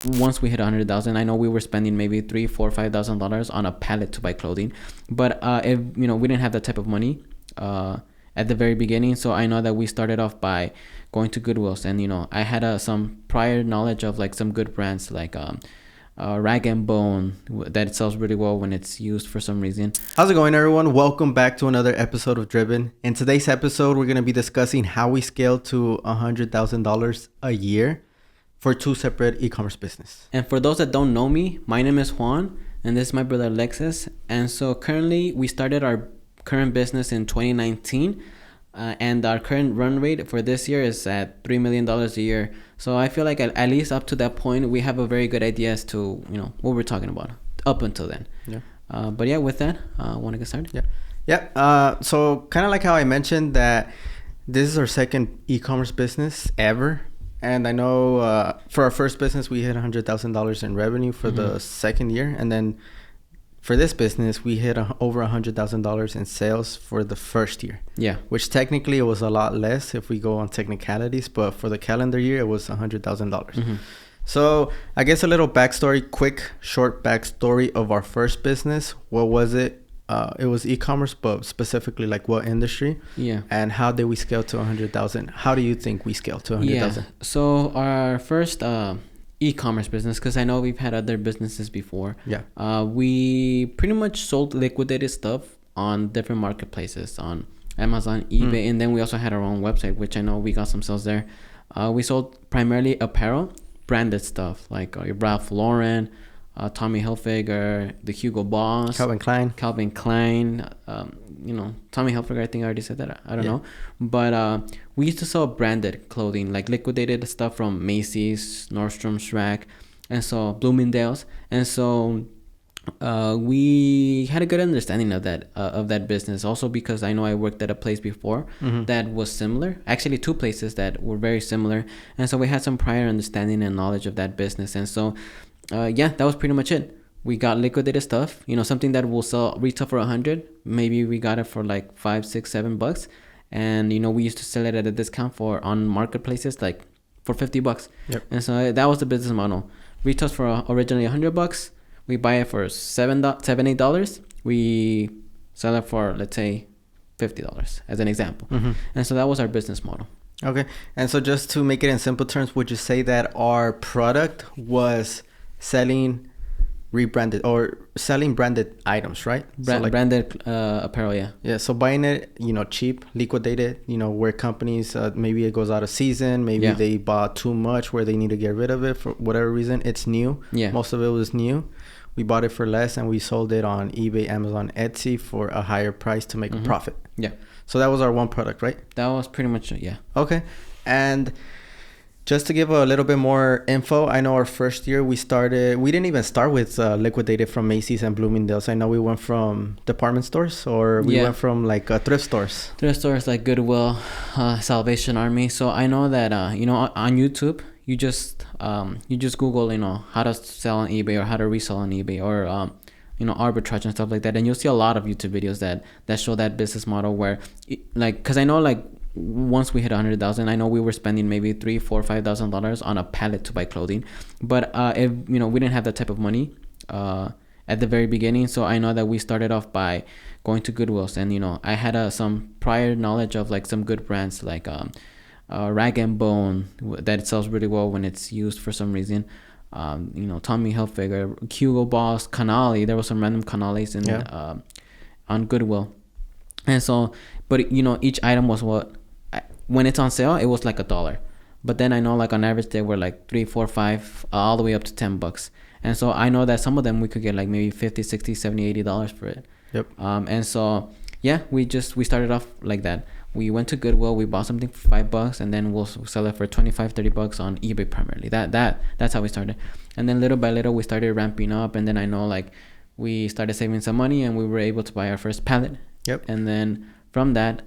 once we hit 100,000, I know we were spending maybe $3, $4, $5,000 on a pallet to buy clothing, but if we didn't have that type of money at the very beginning. So I know that we started off by going to Goodwills, and I had some prior knowledge of like some good brands like Rag and Bone that sells really well when it's used for some reason. How's it going, everyone? Welcome back to another episode of Driven. In today's episode, we're going to be discussing how we scaled to $100,000 a year for two separate e-commerce business. And for those that don't know me, my name is Juan, and this is my brother Alexis. And so currently, we started our current business in 2019, and our current run rate for this year is at $3 million a year. So I feel like at least up to that point, we have a very good idea as to what we're talking about up until then. Yeah. But yeah, with that, want to get started? Yeah. Yeah. So kind of like how I mentioned that this is our second e-commerce business ever. And I know for our first business, we hit $100,000 in revenue for the second year. And then for this business, we hit over $100,000 in sales for the first year. Yeah. Which technically it was a lot less if we go on technicalities. But for the calendar year, it was $100,000. So I guess a little backstory, short backstory of our first business. What was it? It was e-commerce, but specifically like what industry? Yeah. And how did we scale to 100,000? How do you think we scaled to 100,000? Yeah. So our first e-commerce business, because I know we've had other businesses before. Yeah. We pretty much sold liquidated stuff on different marketplaces on Amazon, eBay, and then we also had our own website, which I know we got some sales there. We sold primarily apparel, branded stuff like your Ralph Lauren, Tommy Hilfiger, the Hugo Boss, Calvin Klein. Tommy Hilfiger, I think I already said that. I don't know. But we used to sell branded clothing, like liquidated stuff from Macy's, Nordstrom's Rack, and so Bloomingdale's. And so we had a good understanding of that business. Also because I know I worked at a place before that was similar. Actually, two places that were very similar. And so we had some prior understanding and knowledge of that business. And so that was pretty much it. We got liquidated stuff, something that will sell retail for 100. Maybe we got it for like $5, $6, $7, and we used to sell it at a discount on marketplaces like for $50. Yep. And so that was the business model. Retails for originally $100. We buy it for $8. We sell it for, let's say, $50 as an example. And so that was our business model. Okay. And so just to make it in simple terms, would you say that our product was selling rebranded or selling branded items, right? Branded apparel, yeah. Yeah, so buying it, cheap, liquidated, where companies, maybe it goes out of season, maybe they bought too much where they need to get rid of it for whatever reason. It's new. Yeah. Most of it was new. We bought it for less and we sold it on eBay, Amazon, Etsy for a higher price to make a profit. Yeah. So that was our one product, right? That was pretty much it, yeah. Okay. And just to give a little bit more info, I know our first year we didn't even start with liquidated from Macy's and Bloomingdale's. I know we went from department stores or we went from like thrift stores. Thrift stores like Goodwill, Salvation Army. So I know that, on YouTube, you just Google, how to sell on eBay or how to resell on eBay or, arbitrage and stuff like that. And you'll see a lot of YouTube videos that show that business model where because I know once we hit 100,000, I know we were spending maybe $3, $4, $5,000 on a pallet to buy clothing, but if we didn't have that type of money at the very beginning. So I know that we started off by going to Goodwills, and I had some prior knowledge of like some good brands like Rag and Bone that sells really well when it's used for some reason. Tommy Hilfiger, Hugo Boss, Canali. There was some random Canales on Goodwill, and so but each item was when it's on sale, it was like $1. But then I know like on average they were like $3, $4, $5, all the way up to $10. And so I know that some of them we could get like maybe $50, $60, $70, $80 for it. Yep. And so we started off like that. We went to Goodwill, we bought something for $5, and then we'll sell it for $25, $30 on eBay primarily. That's how we started. And then little by little we started ramping up, and then I know like we started saving some money and we were able to buy our first pallet. Yep. And then from that,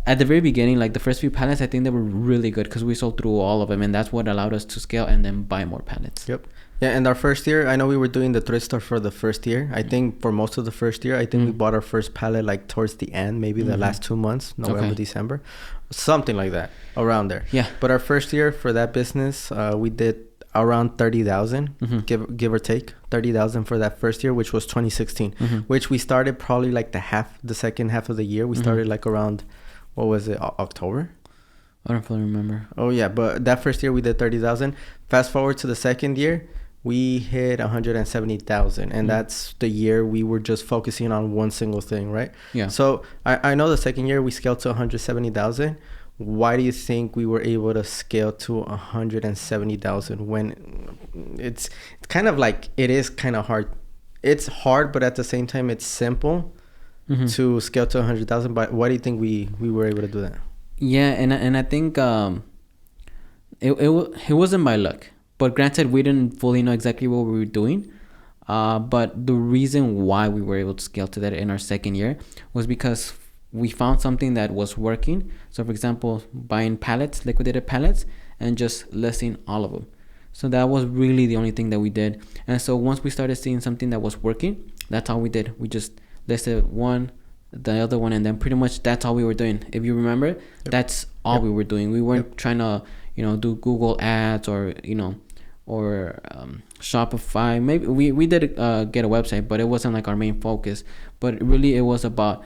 at the very beginning, like the first few pallets, I think they were really good because we sold through all of them, and that's what allowed us to scale and then buy more pallets. Yep. Yeah, and our first year, I know we were doing the thrift store for the first year. I think for most of the first year, I think we bought our first pallet like towards the end, maybe the last 2 months, November, December, something like that, around there. Yeah. But our first year for that business, we did around 30,000, give or take 30,000 for that first year, which was 2016, which we started probably like the second half of the year. We started like around, what was it, October? I don't fully remember. Oh yeah, but that first year we did 30,000. Fast forward to the second year, we hit 170,000, and that's the year we were just focusing on one single thing, right? Yeah. So I know the second year we scaled to 170,000. Why do you think we were able to scale to 170,000 when it's kind of like, it is kind of hard? It's hard, but at the same time, it's simple to scale to 100,000. But why do you think we were able to do that? Yeah, and I think it wasn't by luck. But granted, we didn't fully know exactly what we were doing. But the reason why we were able to scale to that in our second year was because we found something that was working. So for example, buying pallets, liquidated pallets, and just listing all of them. So that was really the only thing that we did. And so once we started seeing something that was working, that's all we did. We just listed one, the other one, and then pretty much that's all we were doing. If you remember, that's all we were doing. We weren't trying to, do Google ads or, or Shopify. Maybe we did get a website, but it wasn't like our main focus. But really it was about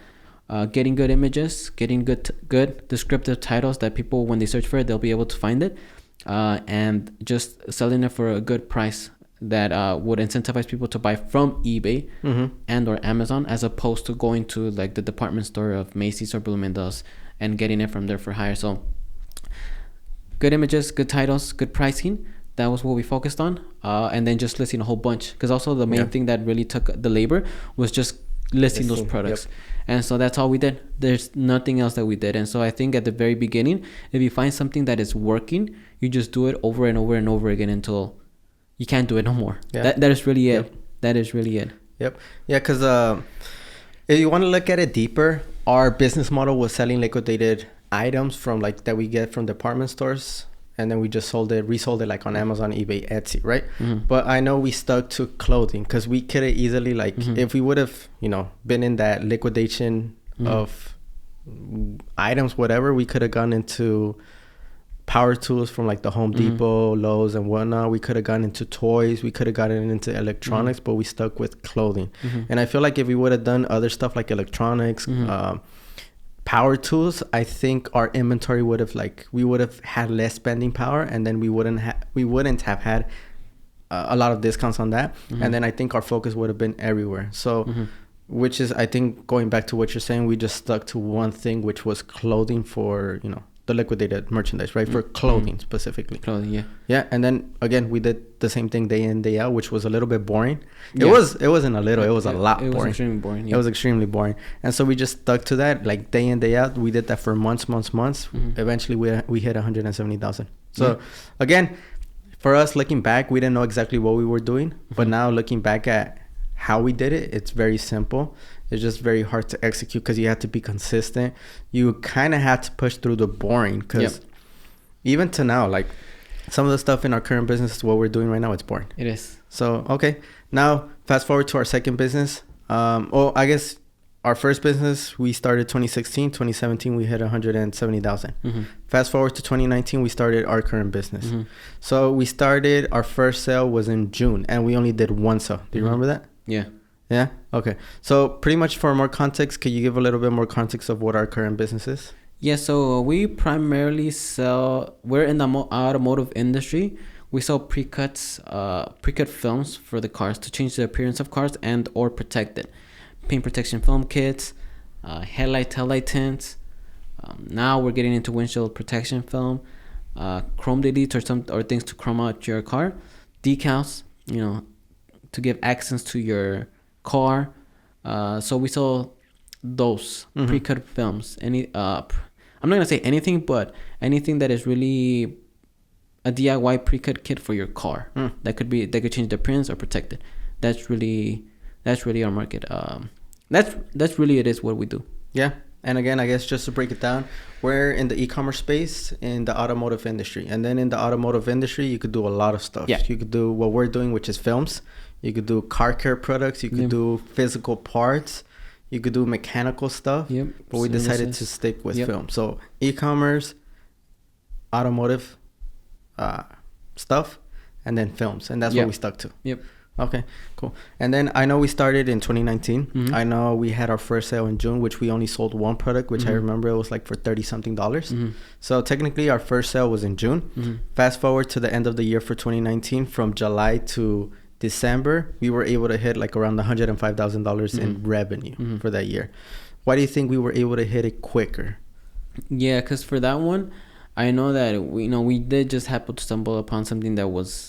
getting good images, getting good descriptive titles that people, when they search for it, they'll be able to find it, and just selling it for a good price that would incentivize people to buy from eBay and or Amazon, as opposed to going to like the department store of Macy's or Bloomingdale's and getting it from there for hire. So good images, good titles, good pricing. That was what we focused on, and then just listing a whole bunch, because also the main thing that really took the labor was just listing those products. And so that's all we did. There's nothing else that we did. And so I think at the very beginning, if you find something that is working, you just do it over and over and over again until you can't do it no more. That is really it. That is really it. Yep. Yeah, because if you want to look at it deeper, our business model was selling liquidated items from like that we get from department stores, and then we just resold it like on Amazon, eBay, Etsy, right? But I know we stuck to clothing because we could have easily like, if we would have, been in that liquidation of items, whatever, we could have gone into power tools from like the Home Depot, Lowe's and whatnot. We could have gone into toys. We could have gotten into electronics, but we stuck with clothing. And I feel like if we would have done other stuff like electronics, power tools, I think our inventory would have we would have had less spending power, and then we wouldn't have had a lot of discounts on that. And then I think our focus would have been everywhere. So which is, I think, going back to what you're saying, we just stuck to one thing, which was clothing for the liquidated merchandise, right? For clothing specifically. Clothing, yeah. And then again, we did the same thing day in, day out, which was a little bit boring. It wasn't a little, it was a lot boring. It was extremely boring. It was extremely boring. And so we just stuck to that, like day in, day out. We did that for months. Eventually we hit 170,000. So again, for us looking back, we didn't know exactly what we were doing, but now looking back at how we did it, it's very simple. It's just very hard to execute because you have to be consistent. You kind of have to push through the boring, because even to now, like some of the stuff in our current business, what we're doing right now, it's boring. It is. So, okay. Now, fast forward to our second business. I guess our first business, we started 2016. 2017, we hit 170,000. Fast forward to 2019, we started our current business. So we started, our first sale was in June, and we only did one sale. Do you remember that? Yeah. Yeah. Okay. So pretty much for more context, could you give a little bit more context of what our current business is? Yeah. So we primarily we're in the automotive industry. We sell precut films for the cars to change the appearance of cars and or protect it. Paint protection film kits, taillight tints. Now we're getting into windshield protection film, chrome deletes or things to chrome out your car, decals, to give accents to your car. So we sell those pre-cut films. I'm not gonna say anything, but anything that is really a DIY pre-cut kit for your car that could change the appearance or protect it. That's really our market. That's really it is what we do. Yeah. And again, I guess just to break it down, we're in the e-commerce space in the automotive industry. And then in the automotive industry, you could do a lot of stuff. Yeah. You could do what we're doing, which is films. You could do car care products. You could do physical parts. You could do mechanical stuff. Yep. But we decided to stick with film. So e-commerce, automotive stuff. and then films, and that's Yep. what we stuck to. Yep. Okay, cool. And then I know we started in 2019. Mm-hmm. I know we had our first sale in June, which we only sold one product, which I Mm-hmm. remember it was like for $30 something. Mm-hmm. So technically our first sale was in June. Mm-hmm. Fast forward to the end of the year for 2019, from July to December, we were able to hit like around $105,000 in revenue for that year. Why do you think we were able to hit it quicker? Yeah, because for that one, I know that we did just happen to stumble upon something that was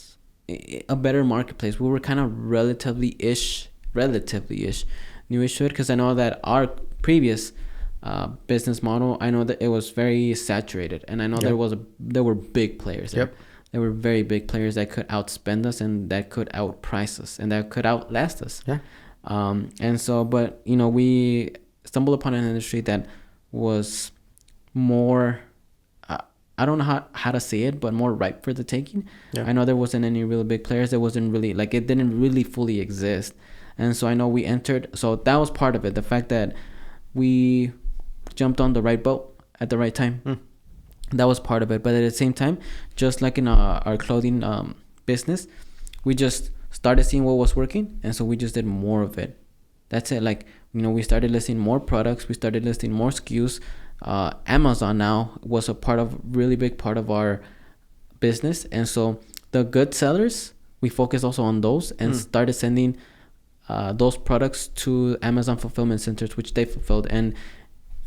a better marketplace. We were kind of relatively-ish newish to it, because I know that our previous business model, I know that it was very saturated, and I know there were big players there. Yep. There were very big players that could outspend us and that could outprice us and that could outlast us. Yeah. And so, but we stumbled upon an industry that was more, I don't know how to say it, but more ripe for the taking. Yeah. I know there wasn't any really big players. There wasn't really, like, it didn't really fully exist. And so I know we entered, so that was part of it. The fact that we jumped on the right boat at the right time. That was part of it. But at the same time, just like in our clothing business, we just started seeing what was working. And so we just did more of it. That's it. Like, we started listing more products. We started listing more SKUs. Amazon now was really big part of our business. And so the good sellers, we focused also on those and started sending those products to Amazon fulfillment centers, which they fulfilled. And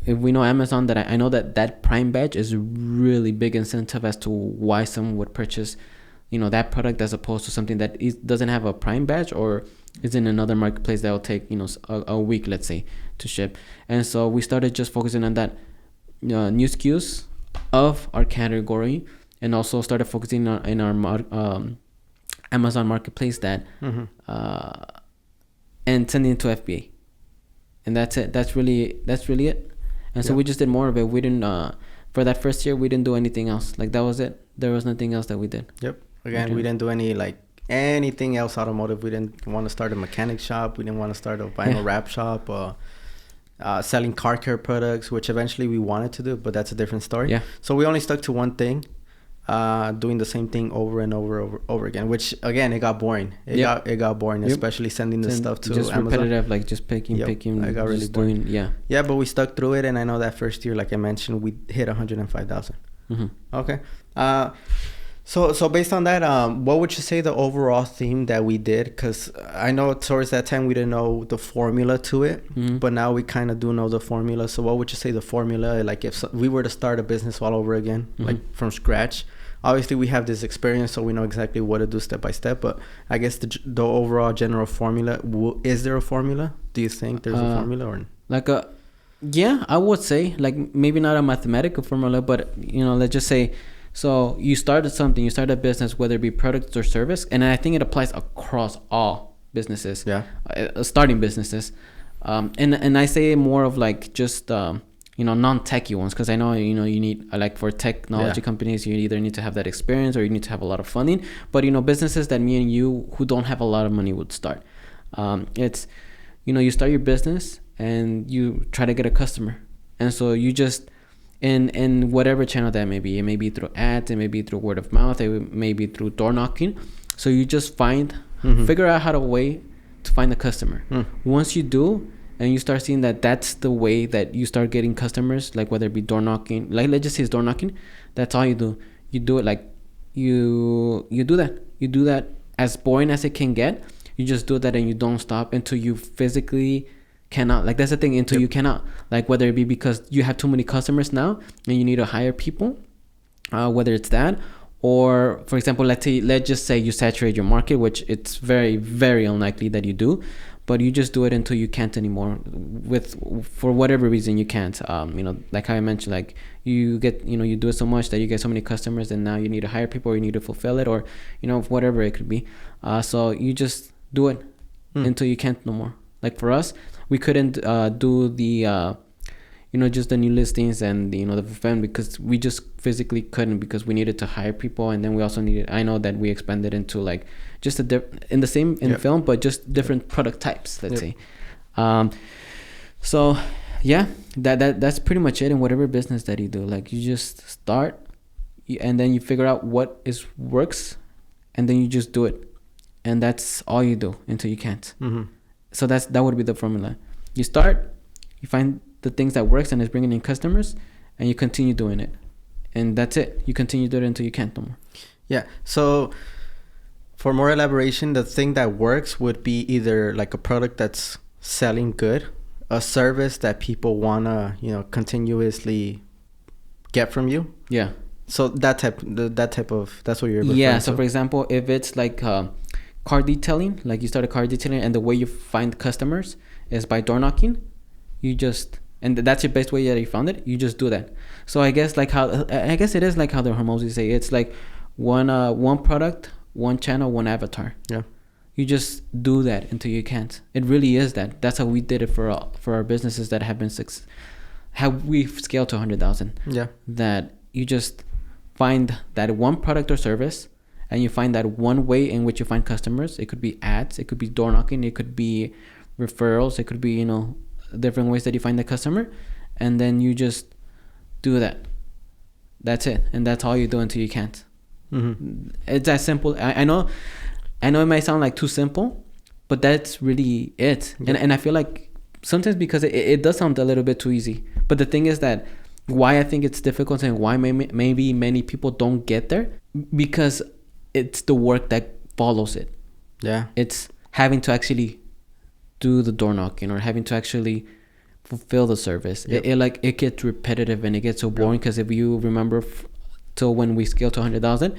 if we know Amazon, that I know that Prime badge is a really big incentive as to why someone would purchase, that product, as opposed to something that doesn't have a Prime badge or is in another marketplace that will take, a week, let's say, to ship. And so we started just focusing on that new SKUs of our category, and also started focusing in our Amazon marketplace that and sending it to FBA. And that's it. That's really it. And so we just did more of it. We didn't for that first year, we didn't do anything else. Like, that was it. There was nothing else that we did. Yep. Again, we didn't do anything else automotive. We didn't want to start a mechanic shop. We didn't want to start a vinyl wrap shop. Selling car care products, which eventually we wanted to do, but that's a different story. Yeah. So we only stuck to one thing, doing the same thing over and over again, which again, it got boring. It got boring, especially sending the stuff to just Amazon. Repetitive, like just picking. I got really boring. Yeah, but we stuck through it, and I know that first year, like I mentioned, we hit 105,000. Okay. So based on that, what would you say the overall theme that we did? Because I know towards that time we didn't know the formula to it, but now we kind of do know the formula. So what would you say the formula? Like, if we were to start a business all over again, like from scratch, obviously we have this experience, so we know exactly what to do step by step. But I guess the overall general formula, is there a formula? Do you think there's a formula, or yeah, I would say, like, maybe not a mathematical formula, but let's just say. So you started a business, whether it be products or service, and I think it applies across all businesses. Yeah. Starting businesses, and I say more of like just non-techy ones, because I know you need, like, for technology companies, you either need to have that experience or you need to have a lot of funding. But businesses that me and you who don't have a lot of money would start. It's you start your business and you try to get a customer, and so you just. In whatever channel that may be. It may be through ads, it may be through word of mouth, it may be through door knocking. So you just figure out how to find the customer. Once you do, and you start seeing that that's the way that you start getting customers, like whether it be door knocking, like let's just say it's door knocking, that's all you do. You do it like you do that. You do that as boring as it can get. You just do that and you don't stop until you physically cannot. Like, that's the thing, until you cannot, like, whether it be because you have too many customers now and you need to hire people, whether it's that, or for example, let's just say you saturate your market, which it's very, very unlikely that you do, but you just do it until you can't anymore, for whatever reason you can't. Like how I mentioned, like you get, you do it so much that you get so many customers, and now you need to hire people, or you need to fulfill it, or whatever it could be. So you just do it until you can't no more. Like, for us, we couldn't do the just the new listings and the fulfillment, because we just physically couldn't, because we needed to hire people, and then we also needed, I know that we expanded into like just in film, but just different product types, let's say. So yeah, that's pretty much it in whatever business that you do. Like, you just start, and then you figure out what works, and then you just do it, and that's all you do until you can't. So that would be the formula. You start, you find the things that works and is bringing in customers, and you continue doing it, and that's it. You continue doing it until you can't no more. Yeah. So for more elaboration, the thing that works would be either like a product that's selling good, a service that people wanna, continuously get from you. Yeah. So that type of, that's what you're referring Yeah. to. So for example, if it's like car detailing, like you start a car detailing, and the way you find customers is by door knocking, and that's your best way that you found it. You just do that. So I guess it is like how the Hormozy say, it's like one product, one channel, one avatar. Yeah. You just do that until you can't. It really is that. That's how we did it for our businesses that have been how we've scaled to 100,000. Yeah. That you just find that one product or service, and you find that one way in which you find customers. It could be ads, it could be door knocking, it could be referrals, it could be different ways that you find the customer, and then you just do that. That's it, and that's all you do until you can't. It's that simple. I know it might sound like too simple, but that's really it. Yeah. And I feel like sometimes because it does sound a little bit too easy, but the thing is that why I think it's difficult and why maybe many people don't get there, because it's the work that follows it. Yeah. It's having to actually do the door knocking, or having to actually fulfill the service. Yep. It gets repetitive and it gets so boring, because if you remember till when we scaled to 100,000,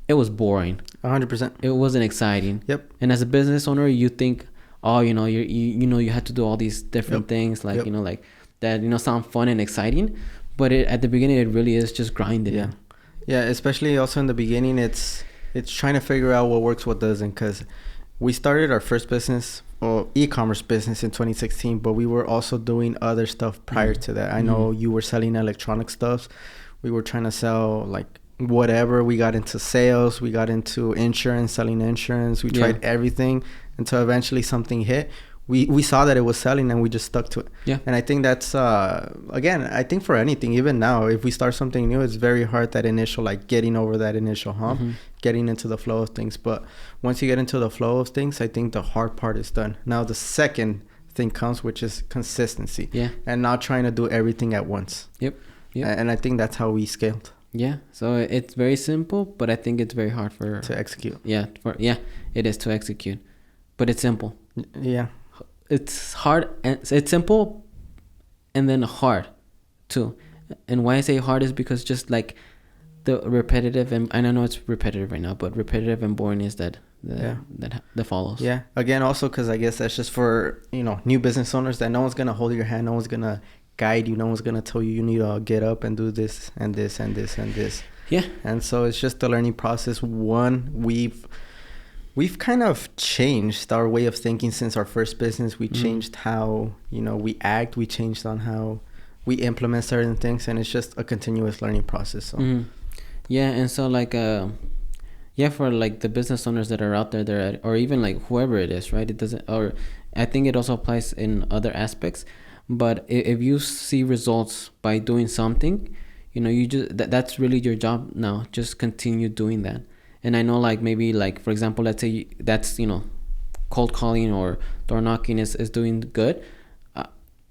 it was boring. 100%. It wasn't exciting. Yep. And as a business owner, you think, you had to do all these different things, like like that, sound fun and exciting, but at the beginning it really is just grinding. Yeah. Yeah, especially also in the beginning, it's trying to figure out what works, what doesn't, because we started our first business, or e-commerce business, in 2016, but we were also doing other stuff prior to that. I know you were selling electronic stuff. We were trying to sell like whatever. We got into sales, we got into insurance, selling insurance. We tried everything until eventually something hit. We saw that it was selling, and we just stuck to it. Yeah. And I think that's again, I think for anything, even now, if we start something new, it's very hard, that initial, like getting over that initial hump, getting into the flow of things. But once you get into the flow of things, I think the hard part is done. Now the second thing comes, which is consistency. Yeah. And not trying to do everything at once. Yep. And I think that's how we scaled. Yeah. So it's very simple, but I think it's very hard to execute. Yeah. It is to execute, but it's simple. Yeah. It's hard, and it's simple, and then hard too. And why I say hard is because just like the repetitive, and I know it's repetitive right now, but repetitive and boring is that follows. Yeah. Again, also because I guess that's just for new business owners, that no one's gonna hold your hand, no one's gonna guide you, no one's gonna tell you need to get up and do this and this and this and this. Yeah. And so it's just the learning process. We've kind of changed our way of thinking since our first business. We changed how, we act. We changed on how we implement certain things, and it's just a continuous learning process. So. Yeah, and so for like the business owners that are out there, or even like whoever it is, right? It doesn't, or I think it also applies in other aspects. But if you see results by doing something, you just that's really your job now. Just continue doing that. And I know, like, maybe, like, for example, let's say that's, cold calling or door knocking is doing good.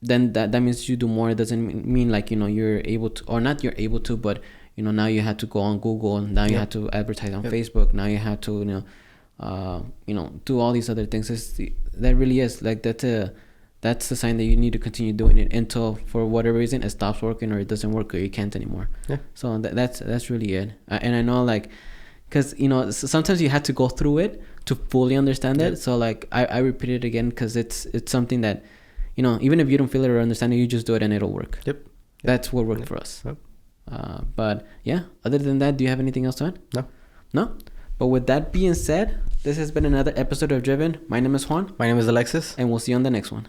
Then that means you do more. It doesn't mean like, you're able to, or not you're able to, but, now you have to go on Google. Now you have to advertise on Facebook. Now you have to, do all these other things. That really is, like, that's the sign that you need to continue doing it until, for whatever reason, it stops working, or it doesn't work, or you can't anymore. Yeah. So that's really it. And I know, like, because sometimes you have to go through it to fully understand it. So like I repeat it again, because it's something that even if you don't feel it or understand it, you just do it and it'll work. That's what worked for us. But yeah, other than that, do you have anything else to add? No. But with that being said, this has been another episode of Driven. My name is Juan. My name is Alexis, and we'll see you on the next one.